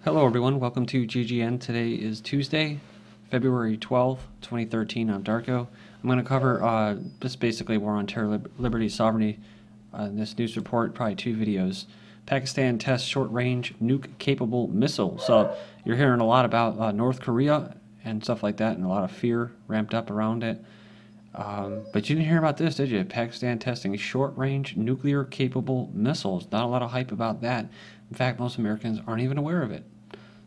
Hello everyone, welcome to GGN. Today is Tuesday, February 12th, 2013. I'm Darko. I'm going to cover just basically war on terror, liberty, sovereignty in this news report, probably two videos. Pakistan tests short-range nuke-capable missile. So you're hearing a lot about North Korea and stuff like that, and a lot of fear ramped up around it. But you didn't hear about this, did you? Pakistan testing short-range nuclear-capable missiles. Not a lot of hype about that. In fact, most Americans aren't even aware of it.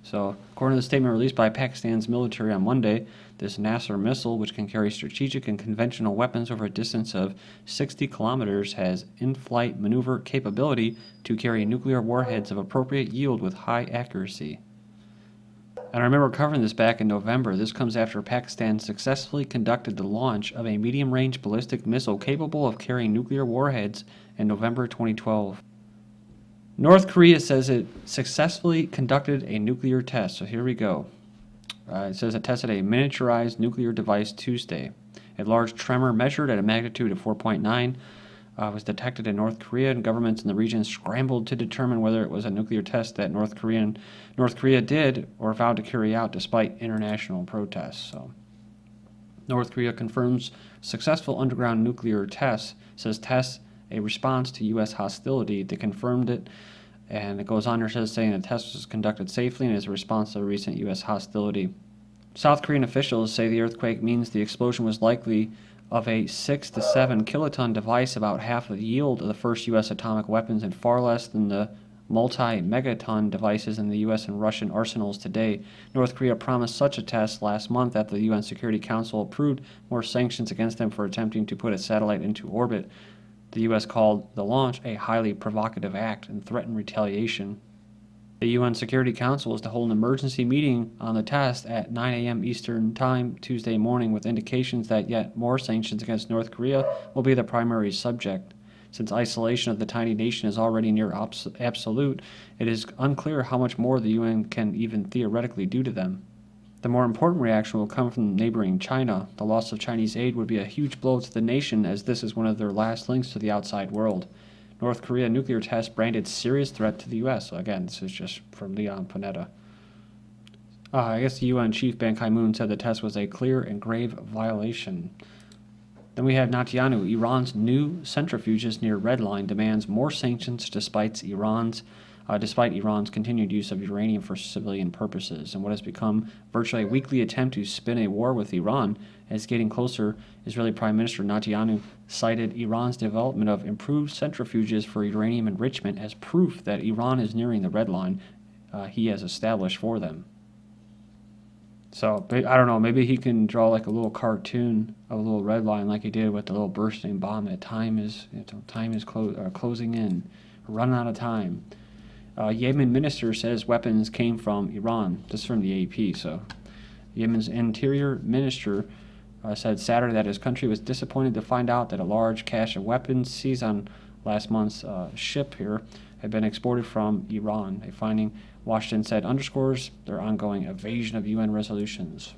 So, according to the statement released by Pakistan's military on Monday, this Nasser missile, which can carry strategic and conventional weapons over a distance of 60 kilometers, has in-flight maneuver capability to carry nuclear warheads of appropriate yield with high accuracy. And I remember covering this back in November. This comes after Pakistan successfully conducted the launch of a medium-range ballistic missile capable of carrying nuclear warheads in November 2012. North Korea says it successfully conducted a nuclear test. So here we go. It says it tested a miniaturized nuclear device Tuesday. A large tremor measured at a magnitude of 4.9 was detected in North Korea, and governments in the region scrambled to determine whether it was a nuclear test that North Korea did or vowed to carry out despite international protests. So, North Korea confirms successful underground nuclear tests, says tests a response to U.S. hostility. They confirmed it, and it goes on here saying the test was conducted safely and is a response to the recent U.S. hostility. South Korean officials say the earthquake means the explosion was likely of a 6 to 7 kiloton device, about half the yield of the first U.S. atomic weapons and far less than the multi-megaton devices in the U.S. and Russian arsenals today. North Korea promised such a test last month after the UN Security Council approved more sanctions against them for attempting to put a satellite into orbit. The U.S. called the launch a highly provocative act and threatened retaliation. The UN Security Council is to hold an emergency meeting on the test at 9 a.m. Eastern Time Tuesday morning, with indications that yet more sanctions against North Korea will be the primary subject. Since isolation of the tiny nation is already near absolute, it is unclear how much more the UN can even theoretically do to them. The more important reaction will come from neighboring China. The loss of Chinese aid would be a huge blow to the nation, as this is one of their last links to the outside world. North Korea nuclear test branded serious threat to the U.S. So again, this is just from Panetta. I guess the UN chief Ban Ki-moon said the test was a clear and grave violation. Then we have Netanyahu. Iran's new centrifuges near Red Line demands more sanctions despite Iran's continued use of uranium for civilian purposes. And what has become virtually a weekly attempt to spin a war with Iran is getting closer. Israeli Prime Minister Netanyahu cited Iran's development of improved centrifuges for uranium enrichment as proof that Iran is nearing the red line he has established for them. So, I don't know, maybe he can draw like a little cartoon of a little red line like he did with the little bursting bomb that time is closing in, running out of time. Yemen minister says weapons came from Iran. This is from the AP. So, Yemen's interior minister said Saturday that his country was disappointed to find out that a large cache of weapons seized on last month's ship here had been exported from Iran. A finding, Washington said, underscores their ongoing evasion of UN resolutions.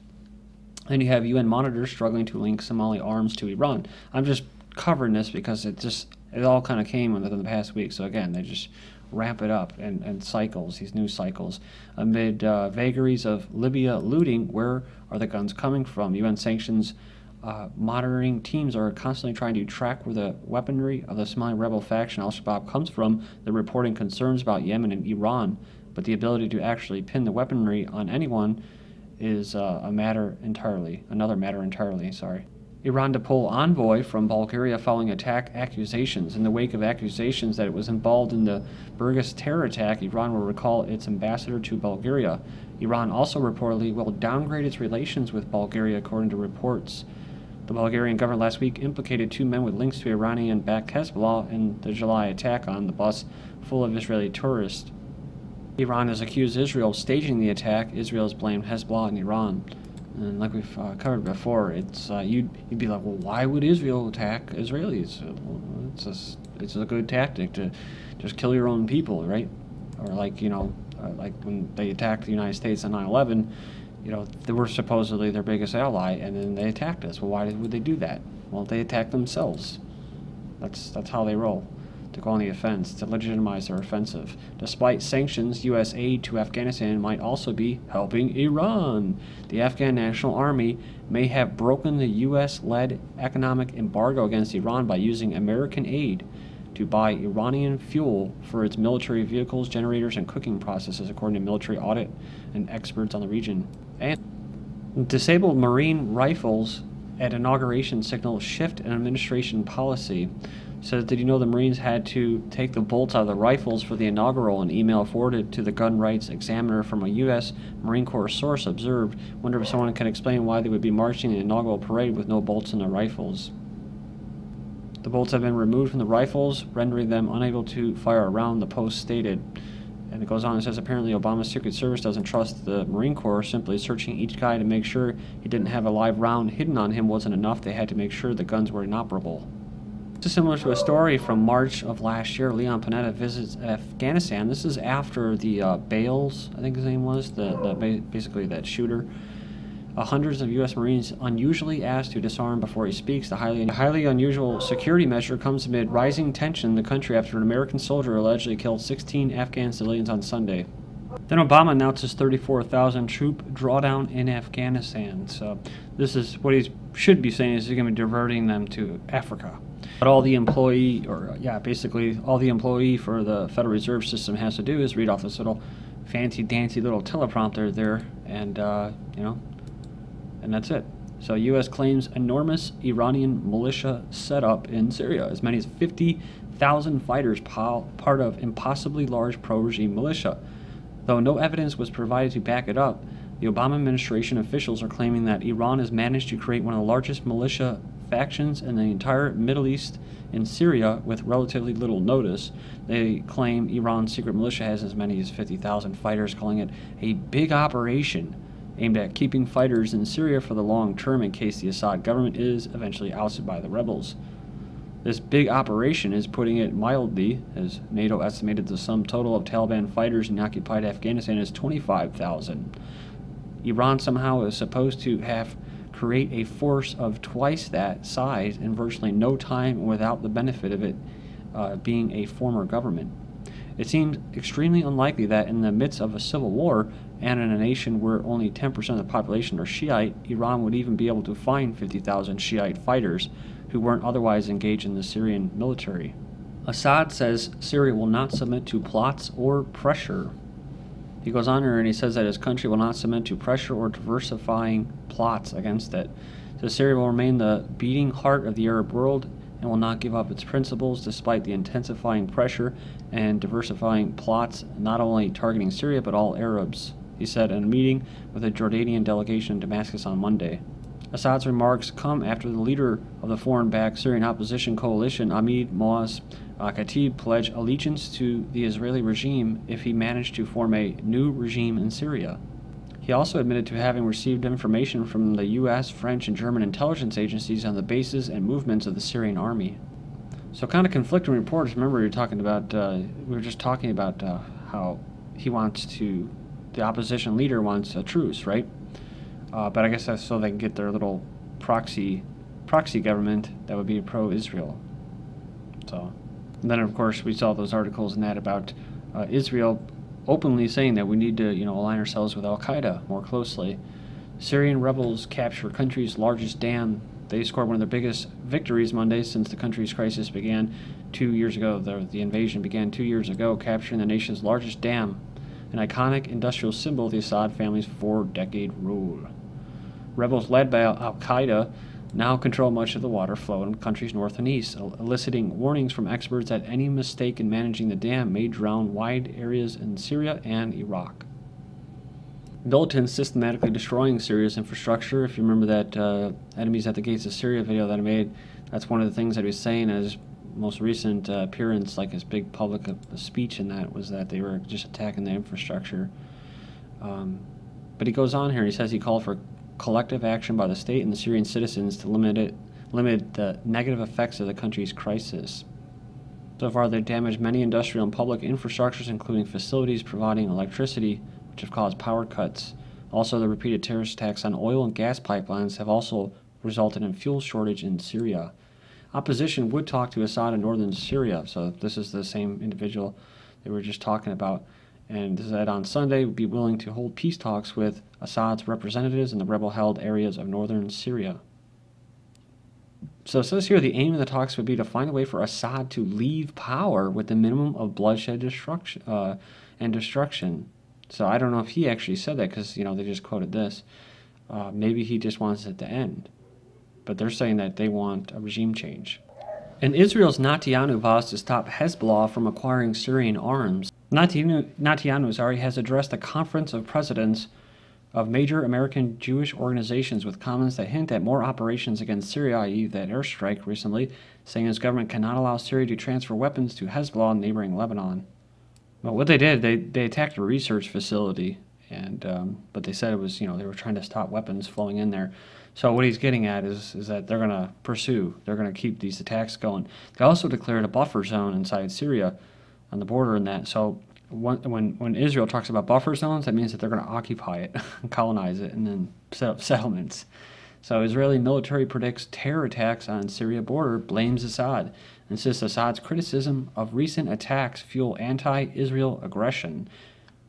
Then you have UN monitors struggling to link Somali arms to Iran. I'm just covering this because it all kind of came within the past week. So again, they just ramp it up and cycles, these news cycles. Amid vagaries of Libya looting, where are the guns coming from? UN sanctions monitoring teams are constantly trying to track where the weaponry of the Somali rebel faction Al-Shabaab comes from. They're reporting concerns about Yemen and Iran, but the ability to actually pin the weaponry on anyone is another matter entirely. Iran to pull envoy from Bulgaria following attack accusations. In the wake of accusations that it was involved in the Vagaries terror attack, Iran will recall its ambassador to Bulgaria. Iran also reportedly will downgrade its relations with Bulgaria, according to reports. The Bulgarian government last week implicated two men with links to Iranian-backed Hezbollah in the July attack on the bus full of Israeli tourists. Iran has accused Israel of staging the attack. Israel has blamed Hezbollah and Iran. And like we've covered before, it's you'd be like, well, why would Israel attack Israelis? It's a good tactic to just kill your own people, right? Or like like when they attacked the United States on 9/11, they were supposedly their biggest ally, and then they attacked us. Well, why would they do that? Well, they attacked themselves. That's how they roll. to go on the offense to legitimize their offensive. Despite sanctions, U.S. aid to Afghanistan might also be helping Iran. The Afghan National Army may have broken the U.S.-led economic embargo against Iran by using American aid to buy Iranian fuel for its military vehicles, generators, and cooking processes, according to military audit and experts on the region. And disabled Marine rifles at inauguration signal shift in administration policy. Says, did you know the Marines had to take the bolts out of the rifles for the inaugural? An email forwarded to the gun rights examiner from a U.S. Marine Corps source observed, wonder if someone can explain why they would be marching in the inaugural parade with no bolts in their rifles. The bolts have been removed from the rifles, rendering them unable to fire a round, the Post stated. And it goes on and says, apparently Obama's Secret Service doesn't trust the Marine Corps. Simply searching each guy to make sure he didn't have a live round hidden on him wasn't enough. They had to make sure the guns were inoperable. This is similar to a story from March of last year. Leon Panetta visits Afghanistan. This is after the Bales, I think his name was, basically that shooter. Hundreds of U.S. Marines unusually asked to disarm before he speaks. The highly unusual security measure comes amid rising tension in the country after an American soldier allegedly killed 16 Afghan civilians on Sunday. Then Obama announces 34,000 troop drawdown in Afghanistan. So this is what he should be saying, is he's going to be diverting them to Africa. But all the employee, basically all the employee for the Federal Reserve System has to do is read off this little fancy-dancy little teleprompter there, and and that's it. So U.S. claims enormous Iranian militia setup in Syria. As many as 50,000 fighters part of impossibly large pro-regime militia. Though no evidence was provided to back it up, the Obama administration officials are claiming that Iran has managed to create one of the largest militia factions in the entire Middle East in Syria with relatively little notice. They claim Iran's secret militia has as many as 50,000 fighters, calling it a big operation aimed at keeping fighters in Syria for the long term in case the Assad government is eventually ousted by the rebels. This big operation is putting it mildly, as NATO estimated the sum total of Taliban fighters in occupied Afghanistan is 25,000. Iran somehow is supposed to have create a force of twice that size in virtually no time without the benefit of it being a former government. It seems extremely unlikely that in the midst of a civil war and in a nation where only 10% of the population are Shiite, Iran would even be able to find 50,000 Shiite fighters who weren't otherwise engaged in the Syrian military. Assad says Syria will not submit to plots or pressure. He goes on here and he says that his country will not submit to pressure or diversifying plots against it. So Syria will remain the beating heart of the Arab world and will not give up its principles despite the intensifying pressure and diversifying plots not only targeting Syria but all Arabs, he said in a meeting with a Jordanian delegation in Damascus on Monday. Assad's remarks come after the leader of the foreign-backed Syrian opposition coalition, Ahmed Moaz Khatib, pledged allegiance to the Israeli regime if he managed to form a new regime in Syria. He also admitted to having received information from the U.S., French, and German intelligence agencies on the bases and movements of the Syrian army. So kind of conflicting reports. Remember, we were just talking about how the opposition leader wants a truce, right? But I guess that's so they can get their little proxy government that would be pro-Israel. So, and then of course we saw those articles and that about Israel openly saying that we need to, align ourselves with Al-Qaeda more closely. Syrian rebels capture country's largest dam. They scored one of their biggest victories Monday since the country's crisis began 2 years ago. The invasion began 2 years ago, capturing the nation's largest dam, an iconic industrial symbol of the Assad family's 4-decade rule. Rebels led by Al-Qaeda now control much of the water flow in the country's north and east, eliciting warnings from experts that any mistake in managing the dam may drown wide areas in Syria and Iraq. Militants systematically destroying Syria's infrastructure. If you remember that Enemies at the Gates of Syria video that I made, that's one of the things that he was saying at his most recent appearance, like his big public speech in that, was that they were just attacking the infrastructure. But he goes on here, he says he called for collective action by the state and the Syrian citizens to limit the negative effects of the country's crisis. So far, they've damaged many industrial and public infrastructures, including facilities providing electricity, which have caused power cuts. Also, the repeated terrorist attacks on oil and gas pipelines have also resulted in fuel shortage in Syria. Opposition would talk to Assad in northern Syria. So this is the same individual they were just talking about. And said on Sunday would be willing to hold peace talks with Assad's representatives in the rebel-held areas of northern Syria. So it says here the aim of the talks would be to find a way for Assad to leave power with the minimum of bloodshed and destruction. So I don't know if he actually said that because, they just quoted this. Maybe he just wants it to end. But they're saying that they want a regime change. And Israel's Netanyahu vows to stop Hezbollah from acquiring Syrian arms. Netanyahu has addressed a conference of presidents of major American Jewish organizations with comments that hint at more operations against Syria, i.e. that airstrike recently, saying his government cannot allow Syria to transfer weapons to Hezbollah in neighboring Lebanon. Well, what they did, they attacked a research facility, and but they said it was, they were trying to stop weapons flowing in there. So what he's getting at is that they're going to they're going to keep these attacks going. They also declared a buffer zone inside Syria on the border and that. So when Israel talks about buffer zones, that means that they're going to occupy it, colonize it, and then set up settlements. So Israeli military predicts terror attacks on Syria border, blames Assad, insists Assad's criticism of recent attacks fuel anti-Israel aggression.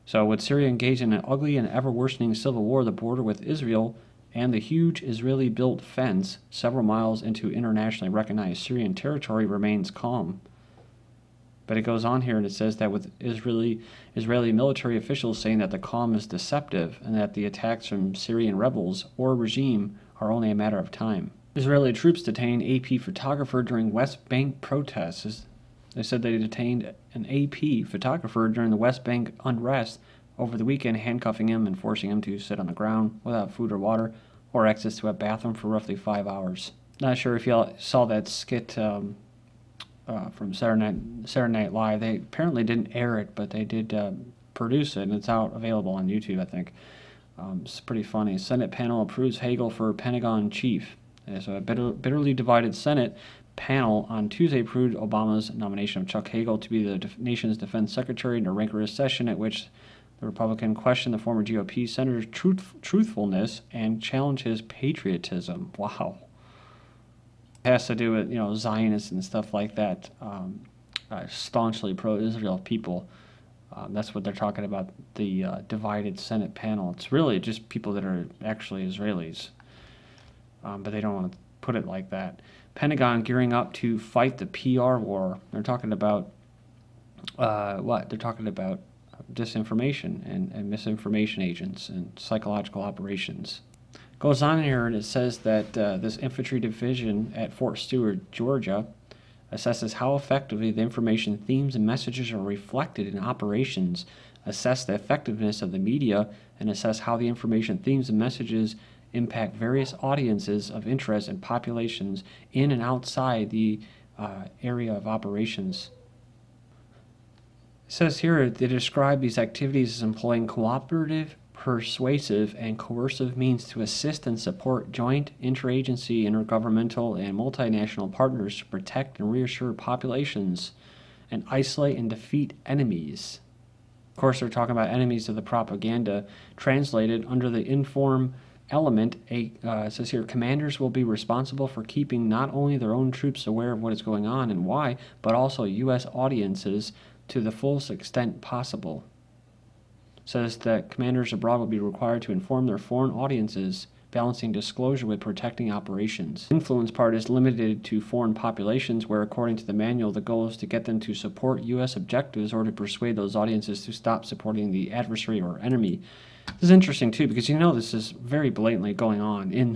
So with Syria engaged in an ugly and ever-worsening civil war, the border with Israel and the huge Israeli-built fence several miles into internationally recognized Syrian territory remains calm. But it goes on here and it says that with Israeli military officials saying that the calm is deceptive and that the attacks from Syrian rebels or regime are only a matter of time. Israeli troops detained AP photographer during West Bank protests. They said they detained an AP photographer during the West Bank unrest over the weekend, handcuffing him and forcing him to sit on the ground without food or water or access to a bathroom for roughly 5 hours. Not sure if y'all saw that skit from Saturday Night Live. They apparently didn't air it, but they did produce it, and it's out available on YouTube, I think. It's pretty funny. Senate panel approves Hagel for Pentagon chief. So a bitterly divided Senate panel on Tuesday approved Obama's nomination of Chuck Hagel to be the nation's defense secretary in a rancorous session at which the Republican questioned the former GOP senator's truthfulness and challenged his patriotism. Wow. It has to do with, Zionists and stuff like that, staunchly pro-Israel people. That's what they're talking about, the divided Senate panel. It's really just people that are actually Israelis, but they don't want to put it like that. Pentagon gearing up to fight the PR war. They're talking about what? They're talking about disinformation and misinformation agents and psychological operations. Goes on here and it says that this infantry division at Fort Stewart, Georgia, assesses how effectively the information themes and messages are reflected in operations, assess the effectiveness of the media, and assess how the information themes and messages impact various audiences of interest and populations in and outside the area of operations. It says here they describe these activities as employing cooperative, persuasive, and coercive means to assist and support joint, interagency, intergovernmental, and multinational partners to protect and reassure populations and isolate and defeat enemies. Of course, they're talking about enemies of the propaganda. Translated under the inform element, it says here, commanders will be responsible for keeping not only their own troops aware of what is going on and why, but also U.S. audiences to the fullest extent possible. Says that commanders abroad will be required to inform their foreign audiences, balancing disclosure with protecting operations. Influence part is limited to foreign populations where, according to the manual, the goal is to get them to support U.S. objectives or to persuade those audiences to stop supporting the adversary or enemy. This is interesting, too, because this is very blatantly going on in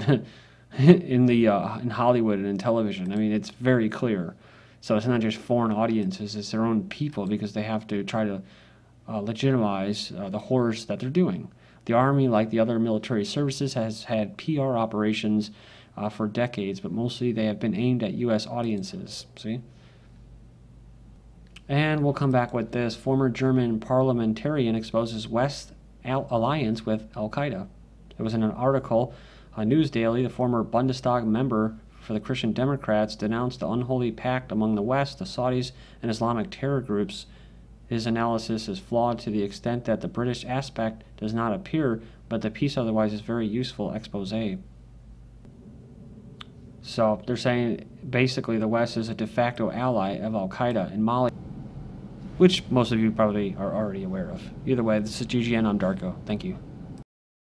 Hollywood and in television. I mean, it's very clear. So it's not just foreign audiences, it's their own people because they have to try to legitimize the horrors that they're doing. The Army, like the other military services, has had PR operations for decades, but mostly they have been aimed at U.S. audiences. See? And we'll come back with this. Former German parliamentarian exposes West alliance with Al-Qaeda. It was in an article on News Daily. The former Bundestag member for the Christian Democrats denounced the unholy pact among the West, the Saudis, and Islamic terror groups. His analysis is flawed to the extent that the British aspect does not appear, but the piece otherwise is very useful expose. So they're saying basically the West is a de facto ally of Al-Qaeda in Mali, which most of you probably are already aware of. Either way, this is GGN. I'm Darko. Thank you.